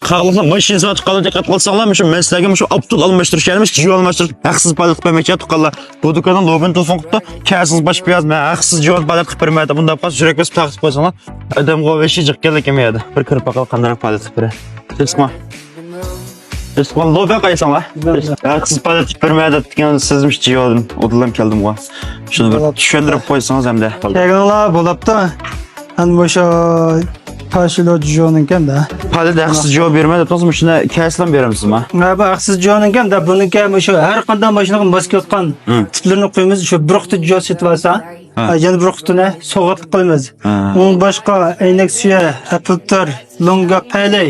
Qağlıqla maşinasına tuqqanlar diqqat qilsanglar, shu men sizlarga shu Abdul almashtirish kelmish, jiyo almashtirish, haqsiz palet qilib bermoqchi tuqqanlar. Bu do'kondan lobin telefon qilibdi, kasiz bosh piyaz, men haqsiz jiyo palet qilib bermaydi. Bunda qas yurak bosib taqib qo'ysanglar, odamga o'sha jiqqa kelmaydi. Bir kirib baqal qanday palet qilib beradi. Tesma. Tesma lobin qaysanglar. Haqsiz palet qilib bermaydi degan sizmiş jiyo odulam keldim qo'y. Shuni bir tushuntirib qo'ysangiz hamda. Kelganlar bo'libdi. Ana o'sha Karşılo John'unken de. Palet haqsiz javob bermaydi, to'g'rimi? Shuni kasdan beramizmi? Ha, bu haqsiz John'unken de bununki şu her qanday mashinaga mosga o'tgan tiplarni qo'yamiz, shu bir quti jo setib olsa, yana bir qutini so'g'atib qo'yamiz. Onun boshqa aynak suya, filtr, longa palay.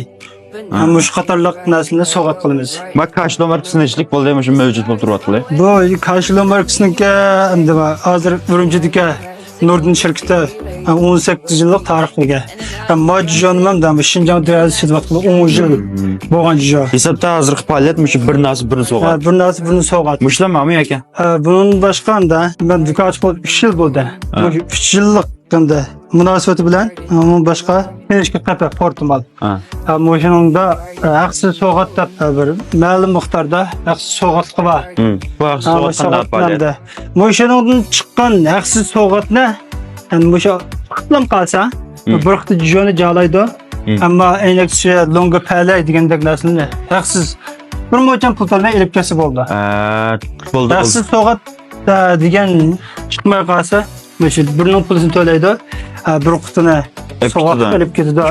Ama şu qatorliq narsalarni so'g'at qilamiz. Bak karşıda markasındachilik bo'ldi, shu mavjud bo'lib turibdi. Bu karşılo markasınınki endi hozir Urumchidagi Nurdin şirketi 18 yıllık tarixliga. Majjonman da Şinjan Diyarı Sidvatlı 10 yıl bo'lgan jiyo. Hesabda hozirgi faoliyat bir narsa birini so'g'at. Bir narsa birini so'g'at. Mushlamami aka? Bunun boshqanda ben dükkan açıp 3 yıl bo'ldi. 3 yıllık kanda münasebeti bilen onun başka Perişki Qapa Portumal. Moşiningda haqsiz so'g'at deb bir ma'lum miqdorda haqsiz so'g'atlik bor. Bu haqsiz so'g'at qanday faoliyat? Moşiningdan chiqqan haqsiz so'g'atni yani moşa qitlam qalsa bir xil jiyoni joylaydi. Ammo aynak suya longa palay degandek narsani haqsiz bir mo'jam pul to'lamay elib kelsa bo'ldi. Bo'ldi. Haqsiz so'g'at degan chiqmay qolsa, o'sha birning pulini to'laydi. Bir qutini so'g'at qilib ketadi.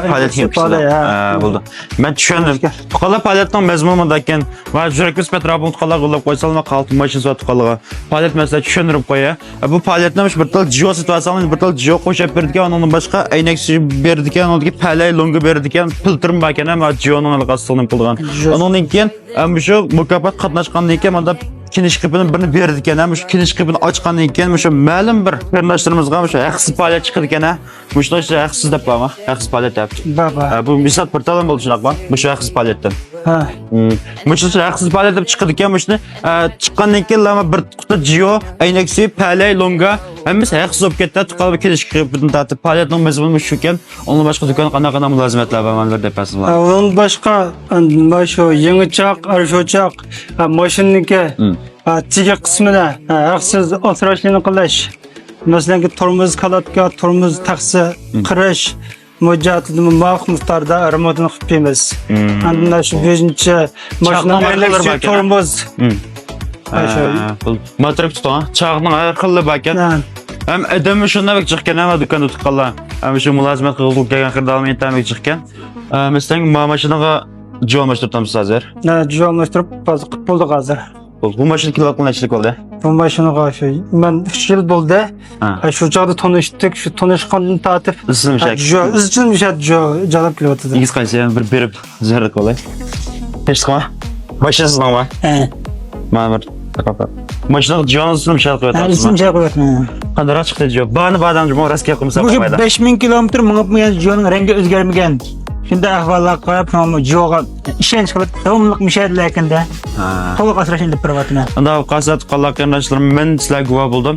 Bo'ldi. Men tushundim. Tuqqanlar faoliyatning mazmunida ekan va jurakbis petrobun tuqqanlar qo'llab qo'ysalar qaltin mashinasi tuqqanlarga faoliyat masala tushuntirib qo'ya. Bu faoliyatni bir tal jiyo situatsiyani bir tal jiyo qo'shib berdigan, undan boshqa aynak suv berdigan, undan palay longa berdigan, filtr ekan ham jiyoning aloqasini qilgan. Undan keyin shu mukofot qatnashgandan keyin menda kinish qipini birini berdi ekan, shu kinish qipini ochgandan keyin shu ma'lum bir qarindoshlarimizga shu haqsiz faoliyat chiqdi ekan, shu haqsiz deb qo'yma, haqsiz faoliyat deb. Bu misol portalim bo'ldi shunaqa, shu haqsiz faoliyatdan. Shu haqsiz faoliyat deb chiqdi ekan, shuni chiqqandan keyin lama bir quti jiyo, aynak suv, palay, longa hammasi haqsiz bo'lib ketdi. Tuqqanlar kinish qipini tatib faoliyatning mazmuni shu ekan. Undan boshqa do'kon qanaqa mulozimatlar va manlar deb aslar. Undan boshqa shu yangichoq, arshochoq, mashinaniki tiga qismida haqsiz o'tirishni qilish. Masalan, tormoz kalatka, tormoz taqsi qirish mo'jatini ma'lum miqdorda remontini qilib beramiz. Ana shu 5-chi mashina tormoz. Motor tutan, chaqning aqlli bakan. Ham adam shunday chiqqan, ham do'konda tuqqanlar. Ham shu mulozimat qilib kelgan qirdalmen tamik chiqqan. Masalan, mashinaga jiyo almashtiramiz hozir. Jiyo almashtirib qilib bo'ldi hozir. Bu mashina kilowatt qanchalik bo'ldi? Bu mashinaga shu men 3 yil bo'ldi. Shu joyda tanishdik, shu tanishgandan tortib izchil jalb qilyapti. Ingiz qaysi bir berib zarra qolay. Hech qilma. Mashinasizmi? Mana bir taqopa. Mashinaga jiyosini shart qo'yapsiz. Ism shart qo'yapman. Qanday chiqdi jiyo? Bani badamni moraskiya qilmasa bo'lmaydi. Bu 5000 kilometr minib jiyoning rangi o'zgarmagan. Shunda ahvollar qo'yib, jiyoga ishonch qilib, davomliq mishadlar ekanda. To'liq asrashni deb privatni. Unda qasat qolgan qarindoshlarim men sizlarga guvoh bo'ldim.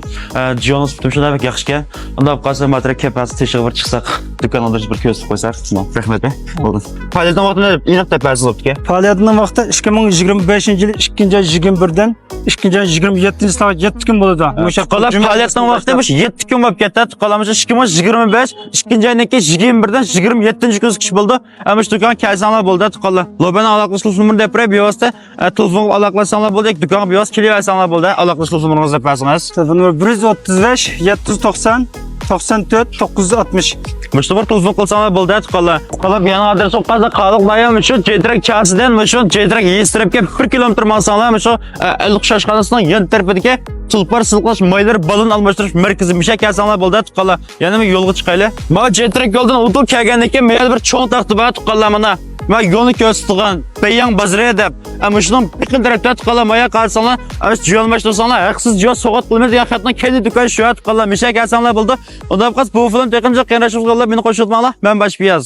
Jiyoning sifatim shunday yaxshi. Unda qasat motor kapasitesi teshib bir chiqsak, do'konda bir ko'z qo'ysak, rahmat. Bo'ldi. Faoliyatning vaqtida aniq tapasiz o'tdi. Faoliyatning vaqti 2025-yil 2-21dan 2-27 soat 7 kun bo'ladi. O'sha qolib faoliyatning vaqti 7 kun bo'lib ketdi. Qolamiz 2025, 2-aydan keyin 21dan 27-kun chiqish bo'ldi. Ama şu dükkan kaysanlar bo'ldi, tuqqanlar. Lobani aloqalash numerini deb qo'yib, bevosita telefon aloqalasanlar bo'ldi, dükkan bevosita kelyapsanlar bo'ldi, aloqalash numeringizni deb qo'ysangiz. Telefon nomeri 135 790 94 960. Müştü bir telefon qilsanlar bo'ldi, tuqqanlar. Qolib yana adres o'qazda qaliq dayam shu Jetrak chasidan shu Jetrak yestirib kelib 1 kilometr mansanlar shu Ilqshashxonasining yon tarafidagi tulpar silqlash maylar balon almashtirish markazi misha kelsanlar bo'ldi, tuqqanlar. Yana men yo'lga chiqayli. Men Jetrak yo'ldan o'tib kelgandan keyin men bir cho'ng taxti bor, tuqqanlar mana. Men yo'lni ko'rsatgan Beyang bazari deb. Ama shundan bir tarafda tuqqanlar qarsanlar, jiyo almashtirsanlar, haqsiz jiyo so'g'at qilmaydi degan xatni kendi do'kon shu tuqqanlar misha kelsanlar bo'ldi. Unda bu film tekinja qiyinlashib qoldi, meni qo'shilmanglar. Men Boshpiyaz.